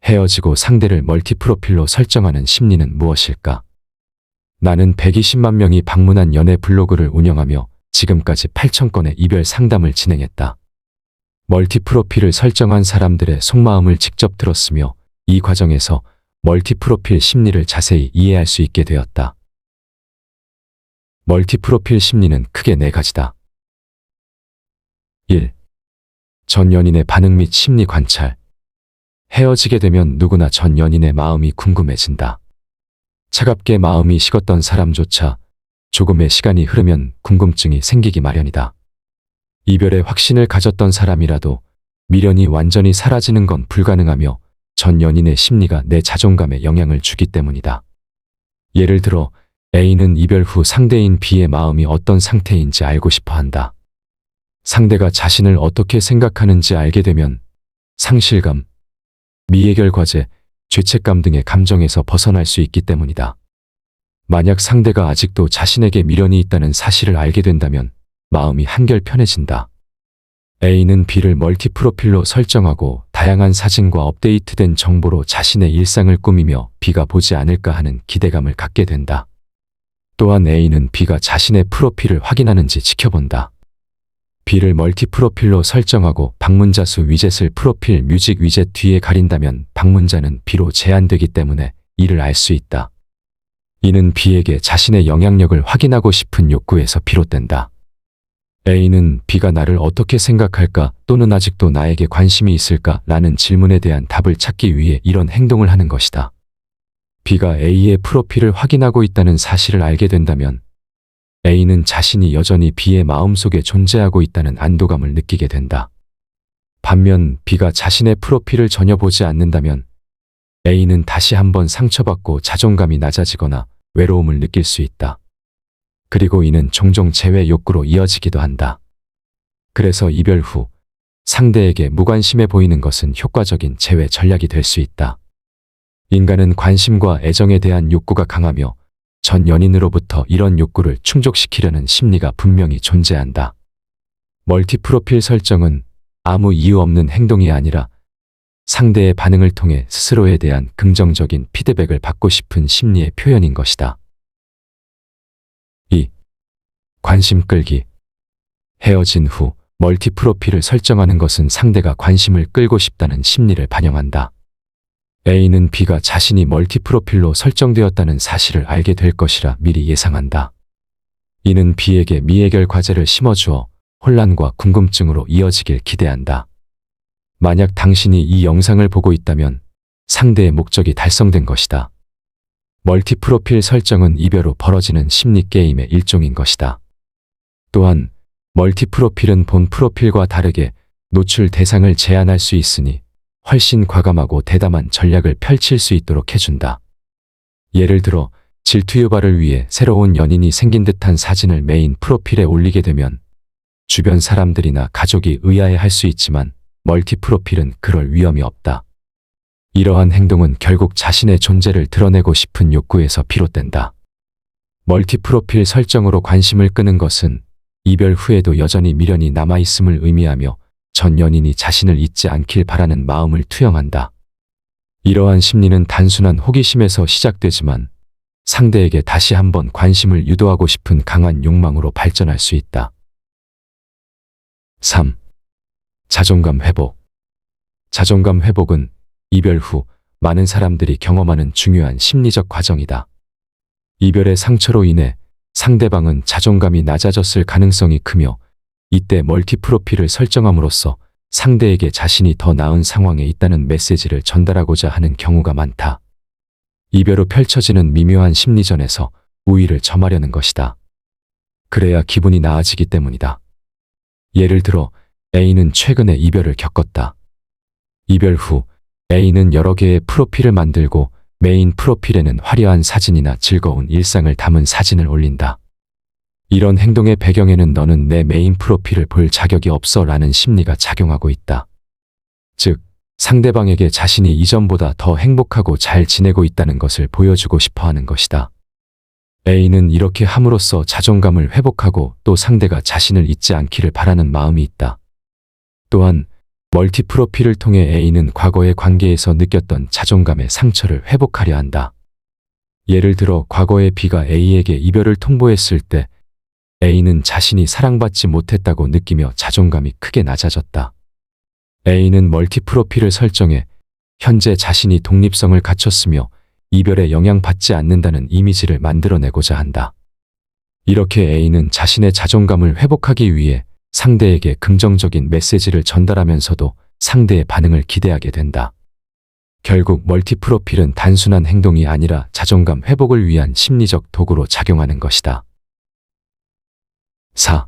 헤어지고 상대를 멀티 프로필로 설정하는 심리는 무엇일까? 나는 120만 명이 방문한 연애 블로그를 운영하며 지금까지 8,000건의 이별 상담을 진행했다. 멀티 프로필을 설정한 사람들의 속마음을 직접 들었으며 이 과정에서 멀티 프로필 심리를 자세히 이해할 수 있게 되었다. 멀티 프로필 심리는 크게 4가지다. 1. 전 연인의 반응 및 심리 관찰. 헤어지게 되면 누구나 전 연인의 마음이 궁금해진다. 차갑게 마음이 식었던 사람조차 조금의 시간이 흐르면 궁금증이 생기기 마련이다. 이별에 확신을 가졌던 사람이라도 미련이 완전히 사라지는 건 불가능하며 전 연인의 심리가 내 자존감에 영향을 주기 때문이다. 예를 들어 A는 이별 후 상대인 B의 마음이 어떤 상태인지 알고 싶어 한다. 상대가 자신을 어떻게 생각하는지 알게 되면 상실감, 미해결 과제, 죄책감 등의 감정에서 벗어날 수 있기 때문이다. 만약 상대가 아직도 자신에게 미련이 있다는 사실을 알게 된다면 마음이 한결 편해진다. A는 B를 멀티 프로필로 설정하고 다양한 사진과 업데이트된 정보로 자신의 일상을 꾸미며 B가 보지 않을까 하는 기대감을 갖게 된다. 또한 A는 B가 자신의 프로필을 확인하는지 지켜본다. B를 멀티 프로필로 설정하고 방문자 수 위젯을 프로필 뮤직 위젯 뒤에 가린다면 방문자는 B로 제한되기 때문에 이를 알 수 있다. 이는 B에게 자신의 영향력을 확인하고 싶은 욕구에서 비롯된다. A는 B가 나를 어떻게 생각할까 또는 아직도 나에게 관심이 있을까 라는 질문에 대한 답을 찾기 위해 이런 행동을 하는 것이다. B가 A의 프로필을 확인하고 있다는 사실을 알게 된다면 A는 자신이 여전히 B의 마음속에 존재하고 있다는 안도감을 느끼게 된다. 반면 B가 자신의 프로필을 전혀 보지 않는다면 A는 다시 한번 상처받고 자존감이 낮아지거나 외로움을 느낄 수 있다. 그리고 이는 종종 재회 욕구로 이어지기도 한다. 그래서 이별 후 상대에게 무관심해 보이는 것은 효과적인 재회 전략이 될 수 있다. 인간은 관심과 애정에 대한 욕구가 강하며 전 연인으로부터 이런 욕구를 충족시키려는 심리가 분명히 존재한다. 멀티 프로필 설정은 아무 이유 없는 행동이 아니라 상대의 반응을 통해 스스로에 대한 긍정적인 피드백을 받고 싶은 심리의 표현인 것이다. 2. 관심 끌기. 헤어진 후 멀티 프로필을 설정하는 것은 상대가 관심을 끌고 싶다는 심리를 반영한다. A는 B가 자신이 멀티 프로필로 설정되었다는 사실을 알게 될 것이라 미리 예상한다. 이는 B에게 미해결 과제를 심어주어 혼란과 궁금증으로 이어지길 기대한다. 만약 당신이 이 영상을 보고 있다면 상대의 목적이 달성된 것이다. 멀티 프로필 설정은 이별 후 벌어지는 심리 게임의 일종인 것이다. 또한 멀티 프로필은 본 프로필과 다르게 노출 대상을 제한할 수 있으니 훨씬 과감하고 대담한 전략을 펼칠 수 있도록 해준다. 예를 들어 질투 유발을 위해 새로운 연인이 생긴 듯한 사진을 메인 프로필에 올리게 되면 주변 사람들이나 가족이 의아해할 수 있지만 멀티 프로필은 그럴 위험이 없다. 이러한 행동은 결국 자신의 존재를 드러내고 싶은 욕구에서 비롯된다. 멀티 프로필 설정으로 관심을 끄는 것은 이별 후에도 여전히 미련이 남아있음을 의미하며 전 연인이 자신을 잊지 않길 바라는 마음을 투영한다. 이러한 심리는 단순한 호기심에서 시작되지만 상대에게 다시 한번 관심을 유도하고 싶은 강한 욕망으로 발전할 수 있다. 3. 자존감 회복. 자존감 회복은 이별 후 많은 사람들이 경험하는 중요한 심리적 과정이다. 이별의 상처로 인해 상대방은 자존감이 낮아졌을 가능성이 크며 이때 멀티 프로필을 설정함으로써 상대에게 자신이 더 나은 상황에 있다는 메시지를 전달하고자 하는 경우가 많다. 이별 후 펼쳐지는 미묘한 심리전에서 우위를 점하려는 것이다. 그래야 기분이 나아지기 때문이다. 예를 들어 A는 최근에 이별을 겪었다. 이별 후 A는 여러 개의 프로필을 만들고 메인 프로필에는 화려한 사진이나 즐거운 일상을 담은 사진을 올린다. 이런 행동의 배경에는 너는 내 메인 프로필을 볼 자격이 없어 라는 심리가 작용하고 있다. 즉, 상대방에게 자신이 이전보다 더 행복하고 잘 지내고 있다는 것을 보여주고 싶어 하는 것이다. A는 이렇게 함으로써 자존감을 회복하고 또 상대가 자신을 잊지 않기를 바라는 마음이 있다. 또한 멀티 프로필을 통해 A는 과거의 관계에서 느꼈던 자존감의 상처를 회복하려 한다. 예를 들어 과거에 B가 A에게 이별을 통보했을 때 A는 자신이 사랑받지 못했다고 느끼며 자존감이 크게 낮아졌다. A는 멀티 프로필을 설정해 현재 자신이 독립성을 갖췄으며 이별에 영향받지 않는다는 이미지를 만들어내고자 한다. 이렇게 A는 자신의 자존감을 회복하기 위해 상대에게 긍정적인 메시지를 전달하면서도 상대의 반응을 기대하게 된다. 결국 멀티 프로필은 단순한 행동이 아니라 자존감 회복을 위한 심리적 도구로 작용하는 것이다. 4.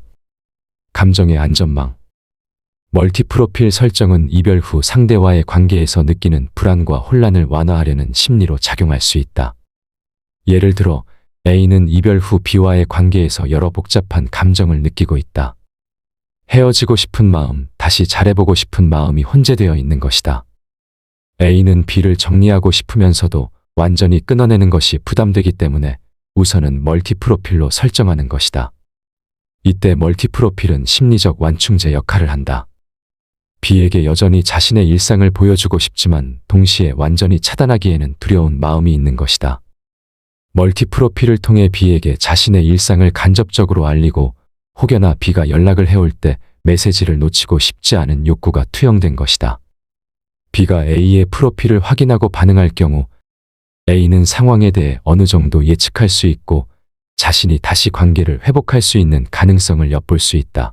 감정의 안전망. 멀티 프로필 설정은 이별 후 상대와의 관계에서 느끼는 불안과 혼란을 완화하려는 심리로 작용할 수 있다. 예를 들어 A는 이별 후 B와의 관계에서 여러 복잡한 감정을 느끼고 있다. 헤어지고 싶은 마음, 다시 잘해보고 싶은 마음이 혼재되어 있는 것이다. A는 B를 정리하고 싶으면서도 완전히 끊어내는 것이 부담되기 때문에 우선은 멀티 프로필로 설정하는 것이다. 이때 멀티 프로필은 심리적 완충제 역할을 한다. B에게 여전히 자신의 일상을 보여주고 싶지만 동시에 완전히 차단하기에는 두려운 마음이 있는 것이다. 멀티 프로필을 통해 B에게 자신의 일상을 간접적으로 알리고 혹여나 B가 연락을 해올 때 메시지를 놓치고 싶지 않은 욕구가 투영된 것이다. B가 A의 프로필을 확인하고 반응할 경우 A는 상황에 대해 어느 정도 예측할 수 있고 자신이 다시 관계를 회복할 수 있는 가능성을 엿볼 수 있다.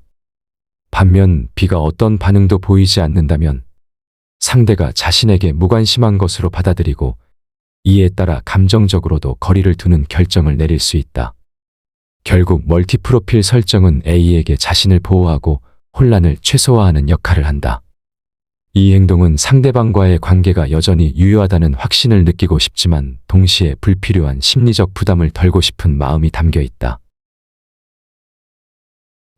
반면 B가 어떤 반응도 보이지 않는다면 상대가 자신에게 무관심한 것으로 받아들이고 이에 따라 감정적으로도 거리를 두는 결정을 내릴 수 있다. 결국 멀티 프로필 설정은 A에게 자신을 보호하고 혼란을 최소화하는 역할을 한다. 이 행동은 상대방과의 관계가 여전히 유효하다는 확신을 느끼고 싶지만 동시에 불필요한 심리적 부담을 덜고 싶은 마음이 담겨 있다.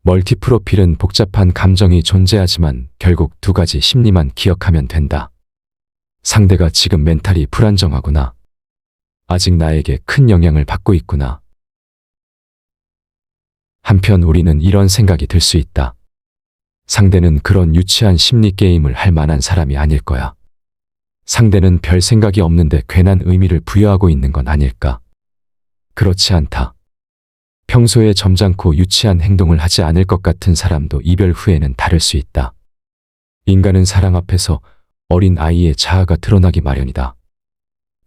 멀티 프로필은 복잡한 감정이 존재하지만 결국 두 가지 심리만 기억하면 된다. 상대가 지금 멘탈이 불안정하구나. 아직 나에게 큰 영향을 받고 있구나. 한편 우리는 이런 생각이 들 수 있다. 상대는 그런 유치한 심리 게임을 할 만한 사람이 아닐 거야. 상대는 별 생각이 없는데 괜한 의미를 부여하고 있는 건 아닐까? 그렇지 않다. 평소에 점잖고 유치한 행동을 하지 않을 것 같은 사람도 이별 후에는 다를 수 있다. 인간은 사랑 앞에서 어린 아이의 자아가 드러나기 마련이다.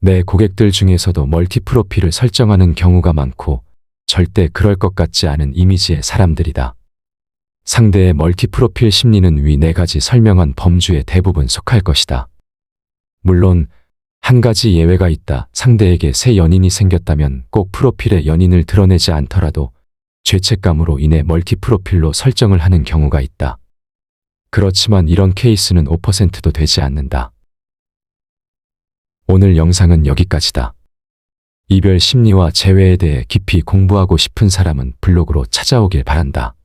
내 고객들 중에서도 멀티 프로필을 설정하는 경우가 많고 절대 그럴 것 같지 않은 이미지의 사람들이다. 상대의 멀티 프로필 심리는 위 네 가지 설명한 범주에 대부분 속할 것이다. 물론 한 가지 예외가 있다. 상대에게 새 연인이 생겼다면 꼭 프로필에 연인을 드러내지 않더라도 죄책감으로 인해 멀티 프로필로 설정을 하는 경우가 있다. 그렇지만 이런 케이스는 5%도 되지 않는다. 오늘 영상은 여기까지다. 이별 심리와 재회에 대해 깊이 공부하고 싶은 사람은 블로그로 찾아오길 바란다.